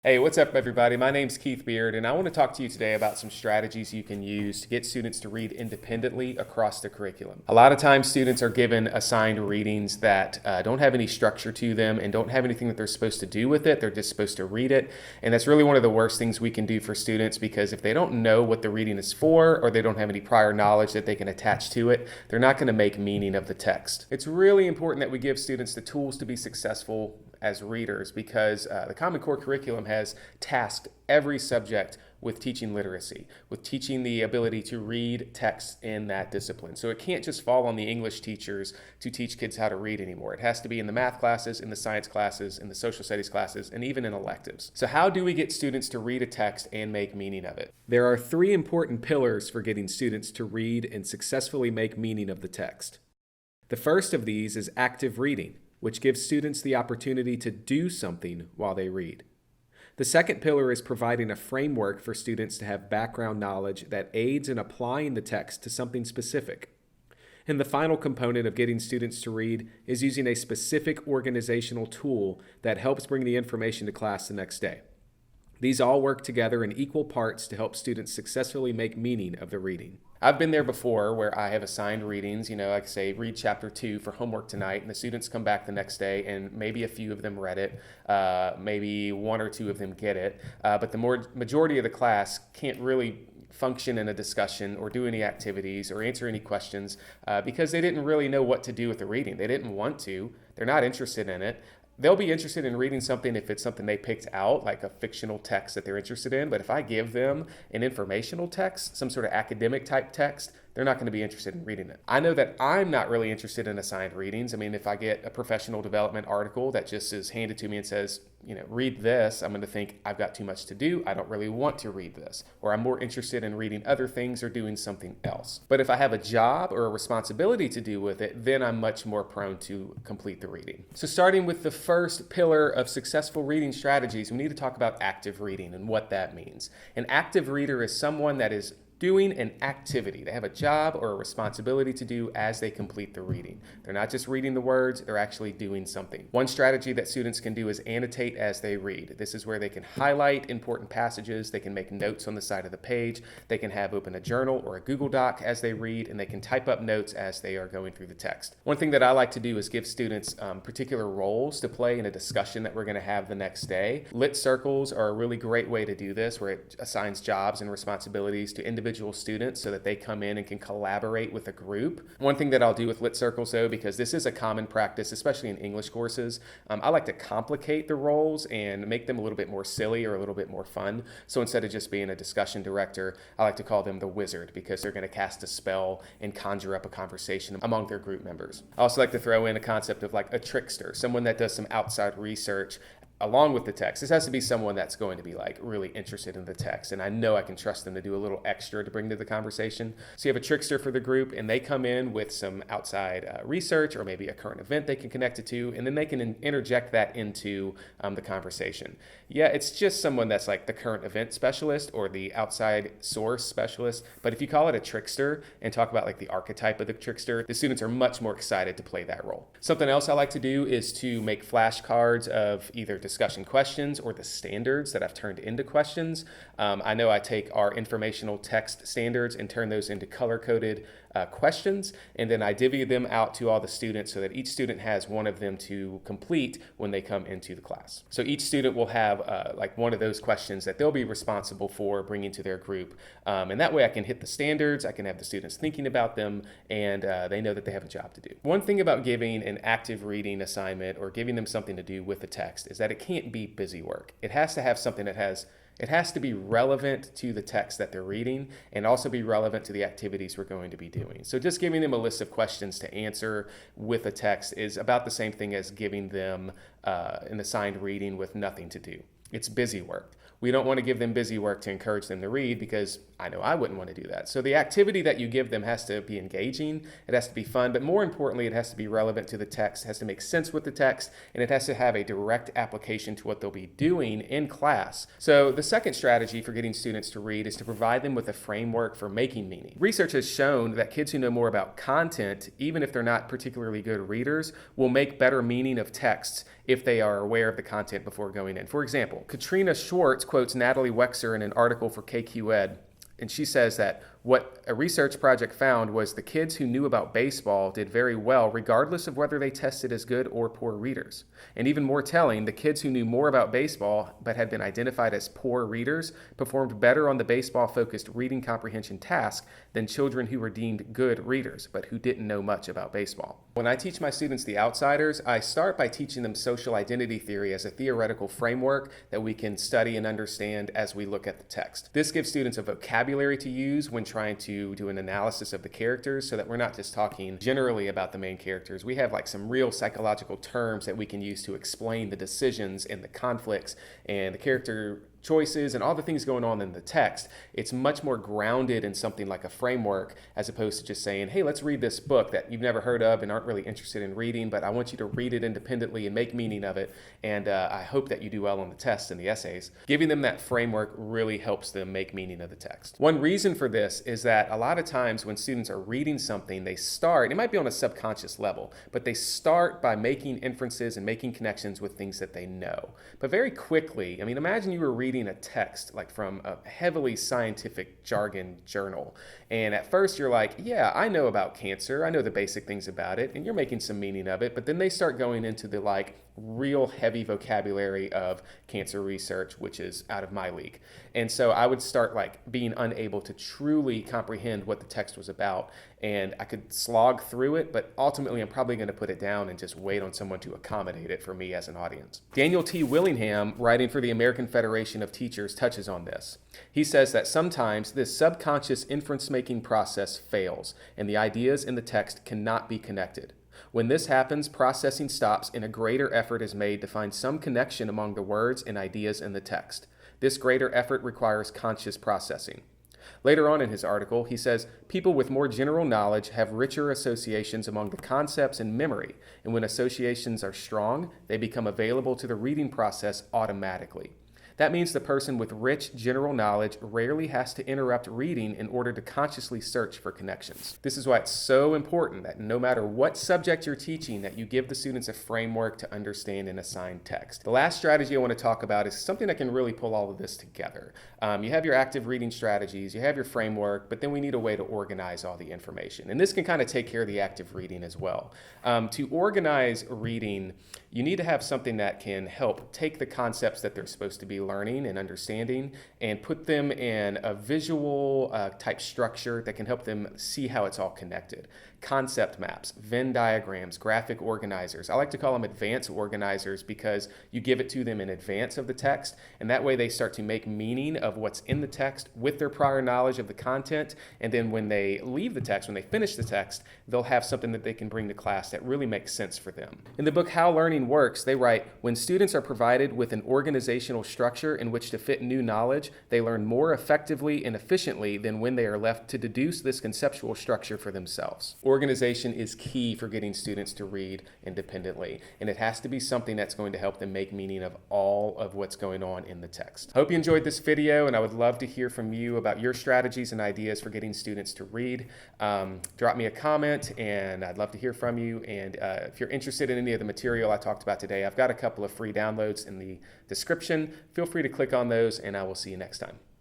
Hey, what's up, everybody? My name's Keith Beard, and I want to talk to you today about some strategies you can use to get students to read independently across the curriculum. A lot of times, students are given assigned readings that don't have any structure to them and don't have anything that they're supposed to do with it. They're just supposed to read it, and that's really one of the worst things we can do for students, because if they don't know what the reading is for, or they don't have any prior knowledge that they can attach to it, they're not going to make meaning of the text. It's really important that we give students the tools to be successful as readers, because the Common Core curriculum has tasked every subject with teaching literacy, with teaching the ability to read text in that discipline. So it can't just fall on the English teachers to teach kids how to read anymore. It has to be in the math classes, in the science classes, in the social studies classes, and even in electives. So how do we get students to read a text and make meaning of it? There are three important pillars for getting students to read and successfully make meaning of the text. The first of these is active reading, which gives students the opportunity to do something while they read. The second pillar is providing a framework for students to have background knowledge that aids in applying the text to something specific. And the final component of getting students to read is using a specific organizational tool that helps bring the information to class the next day. These all work together in equal parts to help students successfully make meaning of the reading. I've been there before where I have assigned readings, like say, read chapter 2 for homework tonight, and the students come back the next day and maybe a few of them read it, maybe one or two of them get it, but the majority of the class can't really function in a discussion or do any activities or answer any questions because they didn't really know what to do with the reading. They didn't want to. They're not interested in it. They'll be interested in reading something if it's something they picked out, like a fictional text that they're interested in. But if I give them an informational text, some sort of academic type text, they're not going to be interested in reading it. I know that I'm not really interested in assigned readings. I mean, if I get a professional development article that just is handed to me and says, read this, I'm going to think I've got too much to do. I don't really want to read this. Or I'm more interested in reading other things or doing something else. But if I have a job or a responsibility to do with it, then I'm much more prone to complete the reading. So starting with the first pillar of successful reading strategies, we need to talk about active reading and what that means. An active reader is someone that is doing an activity. They have a job or a responsibility to do as they complete the reading. They're not just reading the words, they're actually doing something. One strategy that students can do is annotate as they read. This is where they can highlight important passages, they can make notes on the side of the page, they can have open a journal or a Google Doc as they read, and they can type up notes as they are going through the text. One thing that I like to do is give students particular roles to play in a discussion that we're going to have the next day. Lit circles are a really great way to do this, where it assigns jobs and responsibilities to individual students so that they come in and can collaborate with a group. One thing that I'll do with lit circles, though, because this is a common practice, especially in English courses, I like to complicate the roles and make them a little bit more silly or a little bit more fun. So instead of just being a discussion director, I like to call them the wizard, because they're going to cast a spell and conjure up a conversation among their group members. I also like to throw in a concept of like a trickster, someone that does some outside research along with the text. This has to be someone that's going to be like really interested in the text, and I know I can trust them to do a little extra to bring to the conversation. So you have a trickster for the group, and they come in with some outside research or maybe a current event they can connect it to, and then they can interject that into the conversation. Yeah, it's just someone that's like the current event specialist or the outside source specialist, but if you call it a trickster and talk about like the archetype of the trickster, the students are much more excited to play that role. Something else I like to do is to make flashcards of either discussion questions or the standards that I've turned into questions. I know I take our informational text standards and turn those into color-coded questions, and then I divvy them out to all the students so that each student has one of them to complete when they come into the class. So each student will have like one of those questions that they'll be responsible for bringing to their group, and that way I can hit the standards, I can have the students thinking about them, and they know that they have a job to do. One thing about giving an active reading assignment or giving them something to do with the text is that it can't be busy work. It has to have something that it has to be relevant to the text that they're reading and also be relevant to the activities we're going to be doing. So just giving them a list of questions to answer with a text is about the same thing as giving them an assigned reading with nothing to do. It's busy work. We don't want to give them busy work to encourage them to read, because I know I wouldn't want to do that. So the activity that you give them has to be engaging, it has to be fun, but more importantly, it has to be relevant to the text, it has to make sense with the text, and it has to have a direct application to what they'll be doing in class. So the second strategy for getting students to read is to provide them with a framework for making meaning. Research has shown that kids who know more about content, even if they're not particularly good readers, will make better meaning of texts if they are aware of the content before going in. For example, Katrina Schwartz quotes Natalie Wexer in an article for KQ Ed, and she says that what a research project found was the kids who knew about baseball did very well regardless of whether they tested as good or poor readers. And even more telling, the kids who knew more about baseball but had been identified as poor readers performed better on the baseball-focused reading comprehension task than children who were deemed good readers but who didn't know much about baseball. When I teach my students The Outsiders, I start by teaching them social identity theory as a theoretical framework that we can study and understand as we look at the text. This gives students a vocabulary to use when trying to do an analysis of the characters so that we're not just talking generally about the main characters. We have like some real psychological terms that we can use to explain the decisions and the conflicts and the character choices and all the things going on in the text. It's much more grounded in something like a framework as opposed to just saying, hey, let's read this book that you've never heard of and aren't really interested in reading, but I want you to read it independently and make meaning of it, and I hope that you do well on the tests and the essays. Giving them that framework really helps them make meaning of the text. One reason for this is that a lot of times when students are reading something, they start, it might be on a subconscious level, but they start by making inferences and making connections with things that they know. But very quickly, I mean, imagine you were reading a text like from a heavily scientific jargon journal, and at first you're like, yeah, I know about cancer, I know the basic things about it, and you're making some meaning of it, but then they start going into the like real heavy vocabulary of cancer research, which is out of my league. And so I would start like being unable to truly comprehend what the text was about, and I could slog through it, but ultimately I'm probably going to put it down and just wait on someone to accommodate it for me as an audience. Daniel T. Willingham, writing for the American Federation of Teachers, touches on this. He says that sometimes this subconscious inference-making process fails, and the ideas in the text cannot be connected. When this happens, processing stops and a greater effort is made to find some connection among the words and ideas in the text. This greater effort requires conscious processing. Later on in his article, he says, people with more general knowledge have richer associations among the concepts and memory, and when associations are strong, they become available to the reading process automatically. That means the person with rich general knowledge rarely has to interrupt reading in order to consciously search for connections. This is why it's so important that no matter what subject you're teaching, that you give the students a framework to understand and assign text. The last strategy I want to talk about is something that can really pull all of this together. You have your active reading strategies, you have your framework, but then we need a way to organize all the information. And this can kind of take care of the active reading as well. To organize reading, you need to have something that can help take the concepts that they're supposed to be learning and understanding and put them in a visual type structure that can help them see how it's all connected. Concept maps, Venn diagrams, graphic organizers. I like to call them advanced organizers because you give it to them in advance of the text, and that way they start to make meaning of what's in the text with their prior knowledge of the content, and then when they leave the text, when they finish the text, they'll have something that they can bring to class that really makes sense for them. In the book How Learning Works, they write, when students are provided with an organizational structure in which to fit new knowledge, they learn more effectively and efficiently than when they are left to deduce this conceptual structure for themselves. Organization is key for getting students to read independently, and it has to be something that's going to help them make meaning of all of what's going on in the text. I hope you enjoyed this video, and I would love to hear from you about your strategies and ideas for getting students to read. Drop me a comment, and I'd love to hear from you. And if you're interested in any of the material I talked about today, I've got a couple of free downloads in the description. Feel free to click on those, and I will see you next time.